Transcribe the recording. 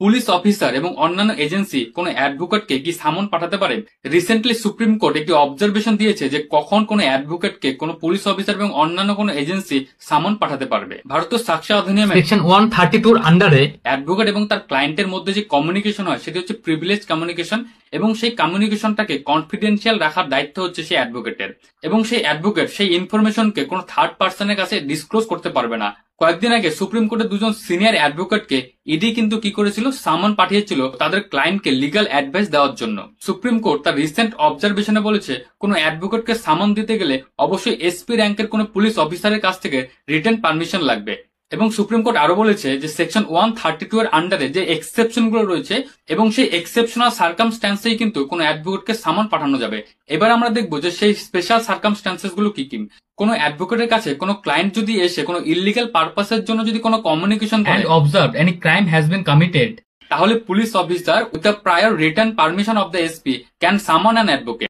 Police officer এবং অন্যান্য agency কোনো অ্যাডভোকেটকে কি সামন পাঠাতে পারে? রিসেন্টলি সুপ্রিম কোর্ট একটি অবজারভেশন দিয়েছে যে কখন কোনো অ্যাডভোকেটকে কোনো পুলিশ অফিসার এবং অন্যান্য কোনো এজেন্সি সামন পাঠাতে পারবে। ভারতীয় সাক্ষ্য অধিনিয়মে সেকশন 132 আন্ডারে অ্যাডভোকেট এবং তার ক্লায়েন্টের মধ্যে যে কমিউনিকেশন হয় সেটি হচ্ছে প্রিভিলেজ কমিউনিকেশন, এবং সেই কমিউনিকেশনটাকে কনফিডেন্সিয়াল রাখার দায়িত্ব হচ্ছে সেই অ্যাডভোকেটের, এবং সেই অ্যাডভোকেট সেই ইনফরমেশনকে কোনো থার্ড পার্সনের কাছে ডিসক্লোজ করতে পারবে না। কয়েকদিন আগে সুপ্রিম কোর্টের দুজন সিনিয়র অ্যাডভোকেটকে ইডি কিন্তু কি করেছিল, সামন পাঠিয়েছিল তাদের ক্লায়েন্টকে লিগ্যাল অ্যাডভাইস দেওয়ার জন্য। সুপ্রিম কোর্ট তার রিসেন্ট অবজারভেশনে বলেছে কোনো অ্যাডভোকেটকে সামন দিতে গেলে অবশ্যই এসপি র্যাঙ্কের কোনো পুলিশ অফিসারের কাছ থেকে রিটেন পারমিশন লাগবে। এবং সুপ্রিম কোর্ট আরো বলেছে যে সেকশন 132 এর আন্ডারে যে এক্সেপশন গুলো রয়েছে এবং সেই এক্সেপশনাল সার্কামস্ট্যান্সেই কিন্তু কোনো অ্যাডভোকেটকে সামন পাঠানো যাবে। এবার আমরা দেখবো যে সেই স্পেশাল সার্কামস্ট্যান্সেস গুলো কি কি। কোনো অ্যাডভোকেটের কাছে কোনো ক্লায়েন্ট যদি এসে কোনো ইলিগাল পারপাসের জন্য যদি কোনো কমিউনিকেশন করে observe any crime has been committed, তাহলে police officer with the prior written permission of the SP can summon an advocate.